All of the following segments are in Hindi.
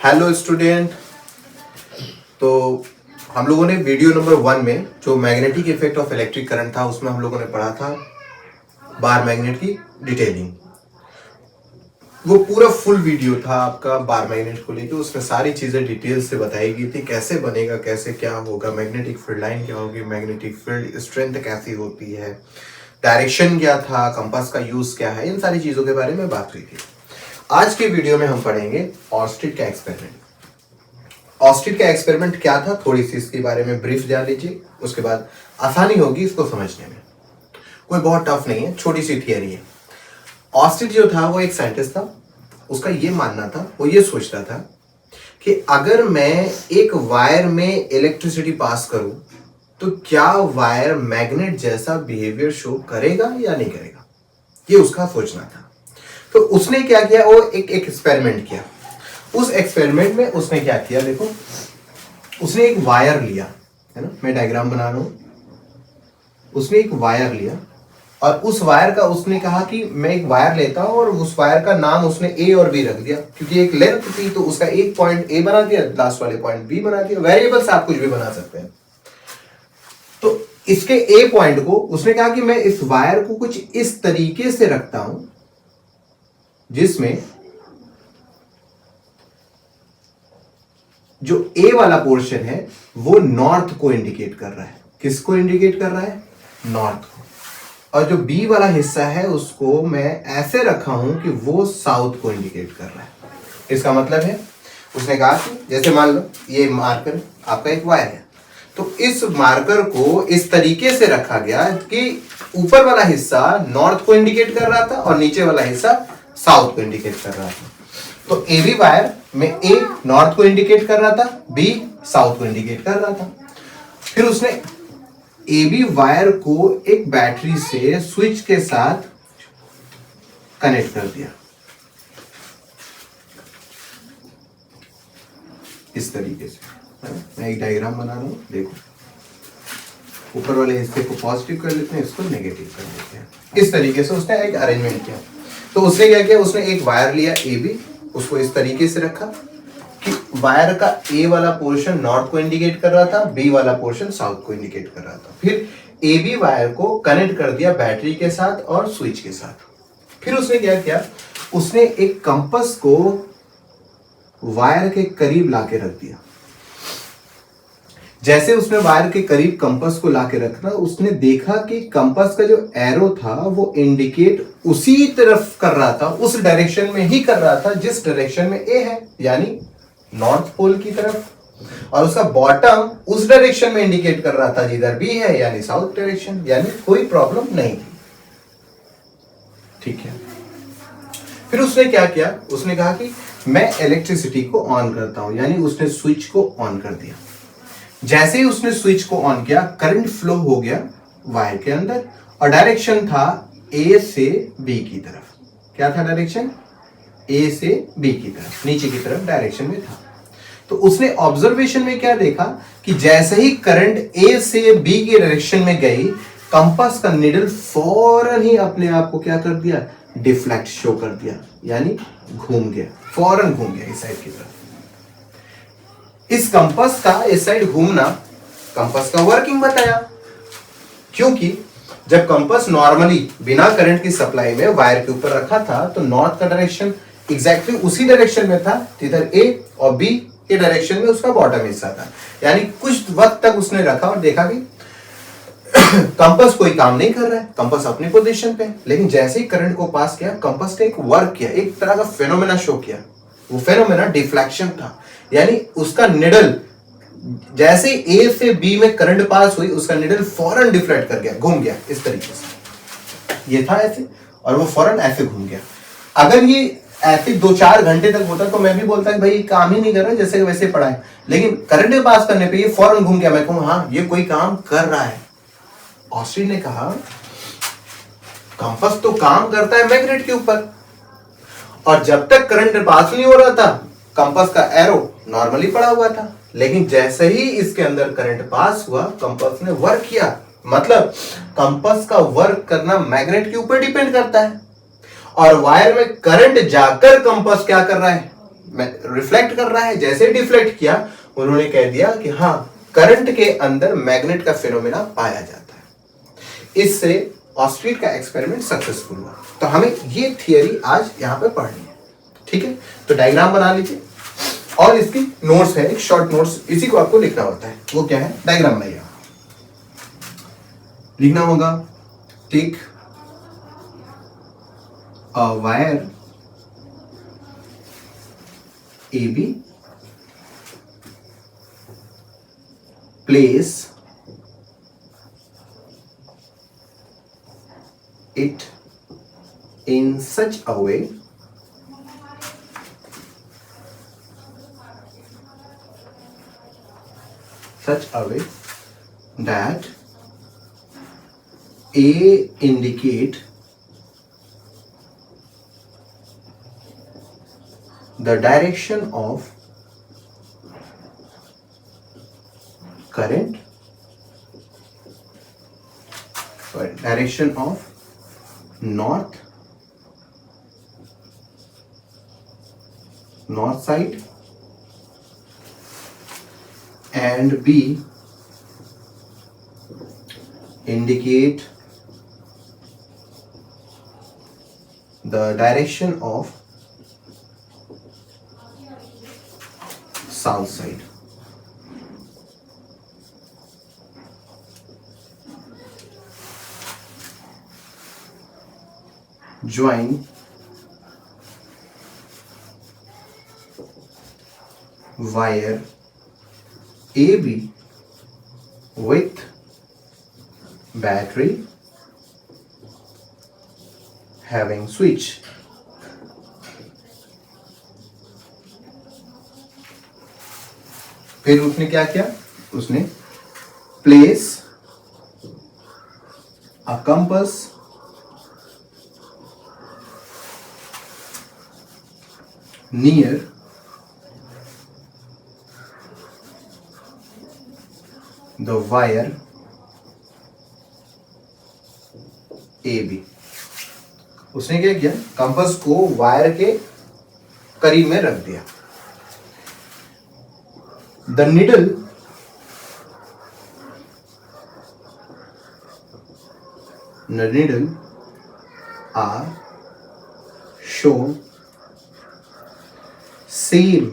Hello student. तो हम लोगों ने वीडियो नंबर 1 में जो magnetic effect of electric current था उसमें हम लोगों ने पढ़ा था बार मैग्नेट की डिटेलिंग। वो पूरा फुल वीडियो था आपका बार मैग्नेट को लेकर, उसमें सारी चीजें डिटेल से बताई गई थी, कैसे बनेगा, कैसे क्या होगा, मैग्नेटिक फील्ड लाइन क्या होगी, मैग्नेटिक फील्ड स्ट्रेंथ कैसी होती है, डायरेक्शन क्या था, कंपास का यूज क्या है, इन सारी चीजों के बारे में बात हुई थी। आज के वीडियो में हम पढ़ेंगे ऑर्स्टिड का एक्सपेरिमेंट। ऑर्स्टिड का एक्सपेरिमेंट क्या था, थोड़ी सी इसके बारे में ब्रीफ जान लीजिए, उसके बाद आसानी होगी इसको समझने में। कोई बहुत टफ नहीं है, छोटी सी थियरी है। ऑर्स्टिड जो था वो एक साइंटिस्ट था। उसका ये मानना था, वो ये सोचता था कि अगर मैं एक वायर में इलेक्ट्रिसिटी पास करूं तो क्या वायर मैग्नेट जैसा बिहेवियर शो करेगा या नहीं करेगा, ये उसका सोचना था। तो उसने क्या किया, वो एक एक्सपेरिमेंट किया। उस एक्सपेरिमेंट में उसने क्या किया, देखो, उसने एक वायर लिया, है ना, मैं डायग्राम बना रहा हूं। उसने एक वायर लिया और उस वायर का उसने कहा कि मैं एक वायर लेता हूं और उस वायर का नाम उसने ए और बी रख दिया, क्योंकि एक लेंथ थी तो उसका एक पॉइंट ए बना दिया, लास्ट वाले पॉइंट बी बना दिया। वेरिएबल से आप कुछ भी बना सकते हैं। तो इसके ए पॉइंट को उसने कहा कि मैं इस वायर को कुछ इस तरीके से रखता हूं जिसमें जो ए वाला पोर्शन है वो नॉर्थ को इंडिकेट कर रहा है। किसको इंडिकेट कर रहा है? नॉर्थ को। और जो बी वाला हिस्सा है उसको मैं ऐसे रखा हूं कि वो साउथ को इंडिकेट कर रहा है। इसका मतलब है, उसने कहा कि जैसे मान लो ये मार्कर आपका एक वायर है, तो इस मार्कर को इस तरीके से रखा गया कि ऊपर वाला हिस्सा नॉर्थ को इंडिकेट कर रहा था और नीचे वाला हिस्सा साउथ को इंडिकेट कर रहा था। तो ए बी वायर में ए नॉर्थ को इंडिकेट कर रहा था, बी साउथ को इंडिकेट कर रहा था। फिर उसने ए बी वायर को एक बैटरी से स्विच के साथ कनेक्ट कर दिया इस तरीके से। मैं एक डायग्राम बना रहा हूं, देखो, ऊपर वाले हिस्से को पॉजिटिव कर लेते हैं, इसको नेगेटिव कर लेते हैं। इस तरीके से उसने एक अरेंजमेंट किया। तो उसने क्या किया, उसने एक वायर लिया ए बी, उसको इस तरीके से रखा कि वायर का ए वाला पोर्शन नॉर्थ को इंडिकेट कर रहा था, बी वाला पोर्शन साउथ को इंडिकेट कर रहा था। फिर ए बी वायर को कनेक्ट कर दिया बैटरी के साथ और स्विच के साथ। फिर उसने क्या किया, उसने एक कंपास को वायर के करीब लाके रख दिया। जैसे उसने वायर के करीब कंपास को लाके रखना, उसने देखा कि कंपास का जो एरो था वो इंडिकेट उसी तरफ कर रहा था, उस डायरेक्शन में ही कर रहा था जिस डायरेक्शन में ए है, यानी नॉर्थ पोल की तरफ, और उसका बॉटम उस डायरेक्शन में इंडिकेट कर रहा था जिधर बी है, यानी साउथ डायरेक्शन। यानी कोई प्रॉब्लम नहीं थी, ठीक है। फिर उसने क्या किया, उसने कहा कि मैं इलेक्ट्रिसिटी को ऑन करता हूं, यानी उसने स्विच को ऑन कर दिया। जैसे ही उसने स्विच को ऑन किया, करंट फ्लो हो गया वायर के अंदर और डायरेक्शन था ए से बी की तरफ। क्या था डायरेक्शन? ए से बी की तरफ, नीचे की तरफ डायरेक्शन में था। तो उसने ऑब्जर्वेशन में क्या देखा कि जैसे ही करंट ए से बी की डायरेक्शन में गई, कंपास का निडल फौरन ही अपने आप को क्या कर दिया, डिफ्लेक्ट शो कर दिया, यानी घूम गया, फौरन घूम गया इस साइड की तरफ। इस कंपास का इस साइड घूमना कंपास का वर्किंग बताया, क्योंकि जब कंपास नॉर्मली बिना करंट की सप्लाई में वायर के ऊपर रखा था तो नॉर्थ का डायरेक्शन एग्जैक्टली उसी डायरेक्शन में था जिधर ए और बी के डायरेक्शन में उसका बॉटम हिस्सा था। यानी कुछ वक्त तक उसने रखा और देखा कि कंपास कोई काम नहीं कर रहा है, कंपास अपनी पोजीशन पे है। लेकिन जैसे ही करंट को पास किया, कंपास ने एक वर्क किया, एक तरह का फेनोमेना शो किया। वो फेनोमेना डिफ्लेक्शन था, यानी उसका निडल जैसे ए से बी में करंट पास हुई, उसका निडल फौरन डिफ्लेक्ट कर गया, घूम गया इस तरीके से। ये था ऐसे और वो फौरन ऐसे घूम गया। अगर ये ऐसे 2-4 घंटे तक होता तो मैं भी बोलता कि भाई काम ही नहीं कर रहा, जैसे वैसे पड़ा है। लेकिन करंट पास करने पे ये फौरन घूम गया। मैं कहूँ हाँ, ये कोई काम कर रहा है। ऑस्टिन ने कहा कंपास तो काम करता है मैग्नेट के ऊपर, और जब तक करंट पास नहीं हो रहा था कंपास का एरो नॉर्मली पड़ा हुआ था। लेकिन जैसे ही इसके अंदर करंट पास हुआ, कंपास ने वर्क किया। मतलब कंपास का वर्क करना मैग्नेट के ऊपर डिपेंड करता है, और वायर में करंट जाकर कंपास क्या कर रहा है, रिफ्लेक्ट कर रहा है। जैसे डिफ्लेक्ट किया उन्होंने कह दिया कि हाँ, करंट के अंदर मैग्नेट का फिनोमेना पाया जाता है। इससे ऑस्ट्रीट का एक्सपेरिमेंट सक्सेसफुल हुआ। तो हमें ये थियरी आज यहाँ पे पढ़नी है, ठीक है। तो डायग्राम बना लीजिए और इसकी नोट्स है, एक शॉर्ट नोट्स, इसी को आपको लिखना होता है। वो क्या है, डायग्राम बनाइए। लिखना होगा, take a wire AB, place it in such a way that A indicate the direction of current, direction of north side, and B indicate the direction of south side. Join wire AB with battery having switch. फिर उसने क्या किया, उसने place a compass near the wire AB. उसने क्या किया, कंपास को वायर के करीब में रख दिया। The needle are shown same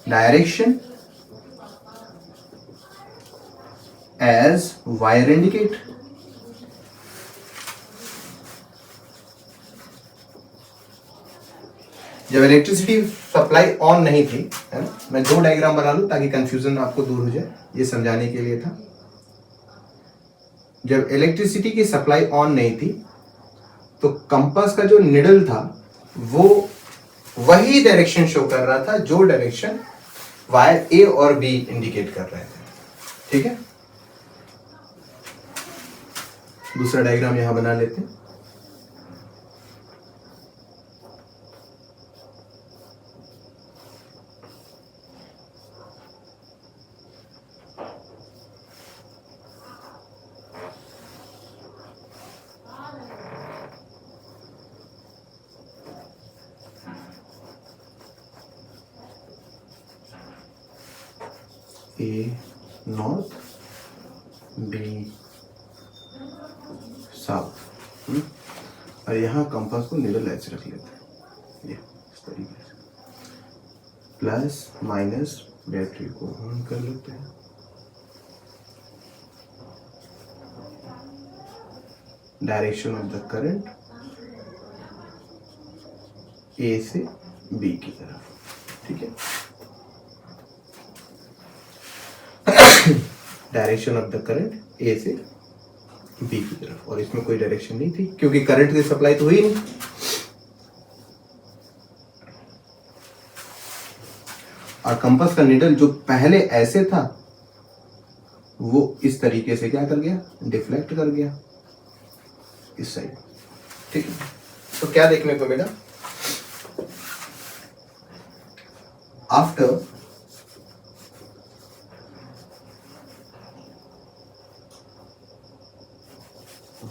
direction as wire indicate. जब इलेक्ट्रिसिटी सप्लाई ऑन नहीं थी, है ना, मैं दो डायग्राम बना लूं ताकि कंफ्यूजन आपको दूर हो जाए, ये समझाने के लिए था। जब इलेक्ट्रिसिटी की सप्लाई ऑन नहीं थी तो कंपास का जो निडल था वो वही डायरेक्शन शो कर रहा था जो डायरेक्शन वायर ए और बी इंडिकेट कर रहे थे, ठीक है। दूसरा डायग्राम यहां बना लेते हैं। A north, B साउथ, और यहाँ कंपास को निडल ऐसे रख लेते हैं, ये इस तरीके से। प्लस माइनस बैटरी को ऑन कर लेते हैं। डायरेक्शन ऑफ द करंट ए से बी की तरफ, ठीक है। डायरेक्शन ऑफ द करंट ए से बी की तरफ, और इसमें कोई डायरेक्शन नहीं थी क्योंकि करंट की सप्लाई तो हुई नहीं। और कंपास का निडल जो पहले ऐसे था वो इस तरीके से क्या कर गया, डिफ्लेक्ट कर गया इस साइड, ठीक है। तो क्या देखने को मिला, after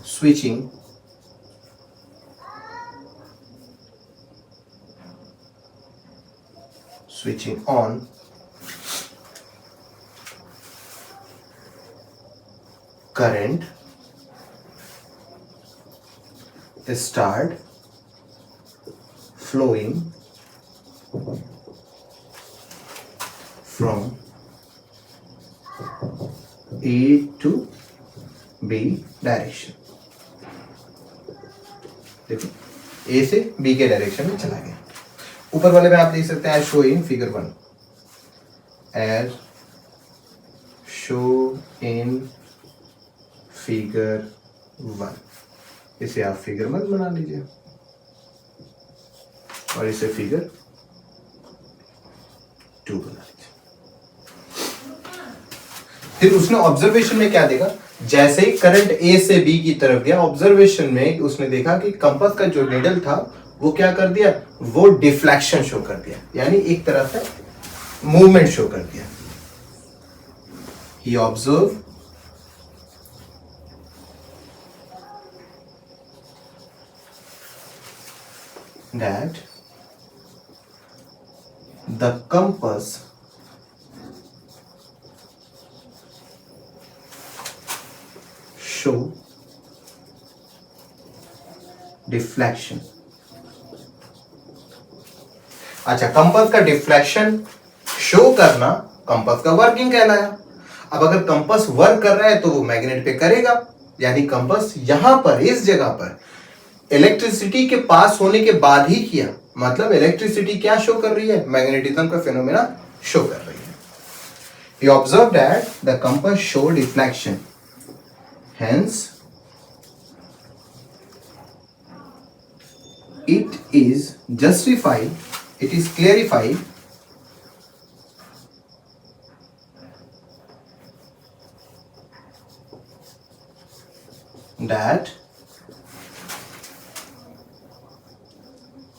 switching switching on, current start flowing from A to B direction. देखो ए से बी के डायरेक्शन में चला गया। ऊपर वाले में आप देख सकते हैं show in figure 1, as show in figure 1। इसे आप फिगर 1 बना लीजिए और इसे फिगर 2 बना लीजिए। फिर उसने ऑब्जर्वेशन में क्या देखा, जैसे ही करंट ए से बी की तरफ गया, ऑब्जर्वेशन में उसने देखा कि कंपास का जो निडल था वो क्या कर दिया, वो डिफ्लेक्शन शो कर दिया, यानी एक तरह से मूवमेंट शो कर दिया। He observe that the compass show deflection। अच्छा, कंपास का डिफ्लेक्शन शो करना कंपास का वर्किंग कहलाया। अब अगर कंपास वर्क कर रहा है तो वो मैग्नेट पे करेगा, यानी कंपास यहां पर इस जगह पर इलेक्ट्रिसिटी के पास होने के बाद ही किया, मतलब इलेक्ट्रिसिटी क्या शो कर रही है, मैग्नेटिज्म का फिनोमेना शो कर रही है। He observed that the compass showed deflection, hence it is justified, it is clarified that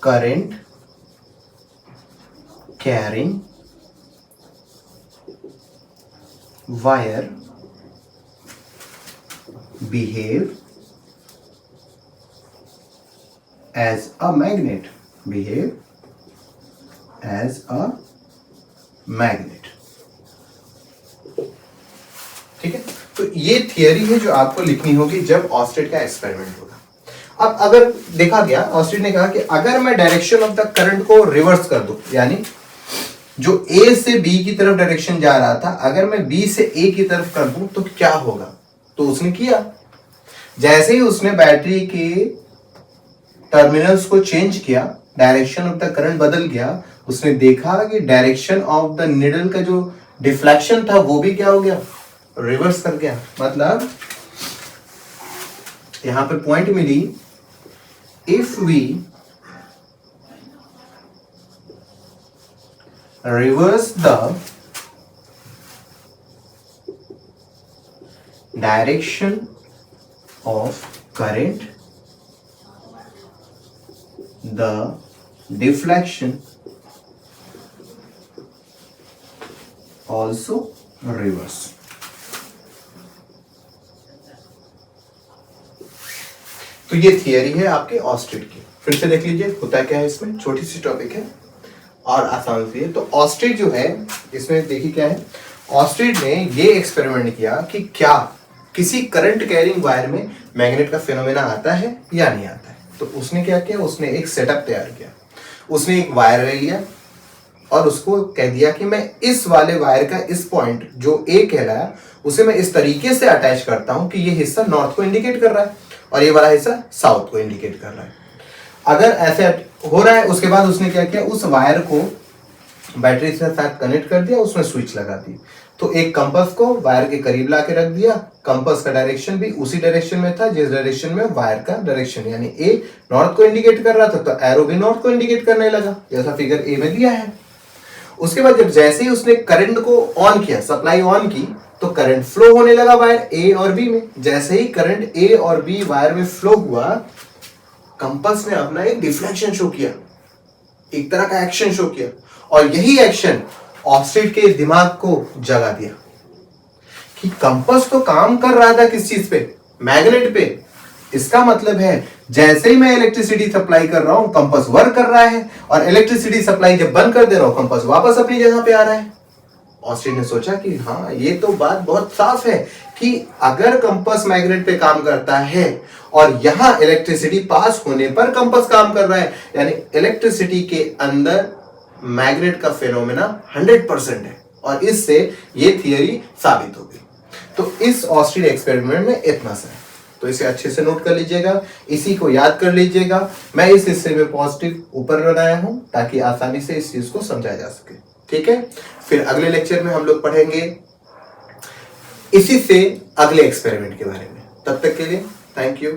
current carrying wire behave as a magnet, behave as a magnet। ठीक है, तो ये थियरी है जो आपको लिखनी होगी जब ऑस्टेड का एक्सपेरिमेंट होगा। अब अगर देखा गया, ऑस्टेड ने कहा कि अगर मैं डायरेक्शन ऑफ द करंट को रिवर्स कर दूं, यानी जो ए से बी की तरफ डायरेक्शन जा रहा था अगर मैं बी से ए की तरफ कर दूं तो क्या होगा, तो उसने किया। जैसे ही उसने बैटरी के टर्मिनल्स को चेंज किया, डायरेक्शन ऑफ द करंट बदल गया, उसने देखा कि डायरेक्शन ऑफ द निडल का जो डिफ्लेक्शन था वो भी क्या हो गया, रिवर्स कर गया। मतलब यहां पर पॉइंट मिली, if we reverse the direction of current, the deflection also reverse। तो ये थियरी है आपके ऑस्टेड की। फिर से देख लीजिए होता क्या है, इसमें छोटी सी टॉपिक है और आसान सी है। तो ऑस्टेड जो है इसमें देखिए क्या है, ऑस्टेड ने ये एक्सपेरिमेंट किया कि क्या किसी करंट कैरिंग वायर में मैग्नेट का फिनोमेना आता है या नहीं आता है। तो उसने क्या किया, उसने एक सेटअप तैयार किया। उसने एक वायर ले लिया और उसको कह दिया कि मैं इस वाले वायर का इस पॉइंट जो ए कहलाया उसे मैं इस तरीके से अटैच करता हूं कि ये हिस्सा नॉर्थ को इंडिकेट कर रहा है और ये वाला हिस्सा साउथ को इंडिकेट कर रहा है। अगर ऐसे हो रहा है, उसके बाद उसने क्या किया, उस वायर को बैटरी से साथ कनेक्ट कर दिया, उसमें स्विच लगा दी। तो एक कंपास को वायर के करीब ला के रख दिया, कंपास का डायरेक्शन भी उसी डायरेक्शन में था जिस डायरेक्शन में वायर का डायरेक्शन, यानी ए नॉर्थ को इंडिकेट कर रहा था तो एरो भी नॉर्थ को इंडिकेट करने लगा, जैसा फिगर ए में दिया है। उसके बाद जब जैसे ही उसने करंट को ऑन किया, सप्लाई ऑन की, तो करंट फ्लो होने लगा वायर ए और बी में। जैसे ही करंट ए और बी वायर में फ्लो हुआ, कंपास ने अपना एक डिफ्लेक्शन शो किया, एक तरह का एक्शन शो किया, और यही एक्शन ऑस्टेड के दिमाग को जगा दिया कि कंपास तो काम कर रहा था किस चीज पे, मैग्नेट पे। इसका मतलब है जैसे ही मैं इलेक्ट्रिसिटी सप्लाई कर रहा हूं कंपास वर्क कर रहा है, और इलेक्ट्रिसिटी सप्लाई जब बंद कर दे रहा हूं कंपास वापस अपनी जगह पे आ रहा है। ऑस्टिन ने सोचा कि हाँ, ये तो बात बहुत साफ है कि अगर कंपास मैग्नेट पे काम करता है और यहां इलेक्ट्रिसिटी पास होने पर कंपास काम कर रहा है, यानी इलेक्ट्रिसिटी के अंदर मैग्नेट का फिनोमेना 100% है, और इससे ये थियरी साबित हो गई। तो इस ऑस्टिन एक्सपेरिमेंट में इतना सा है, तो इसे अच्छे से नोट कर लीजिएगा, इसी को याद कर लीजिएगा। मैं इस हिस्से में पॉजिटिव ऊपर बनाया हूं ताकि आसानी से इस चीज को समझाया जा सके, ठीक है। फिर अगले लेक्चर में हम लोग पढ़ेंगे इसी से अगले एक्सपेरिमेंट के बारे में। तब तक के लिए थैंक यू।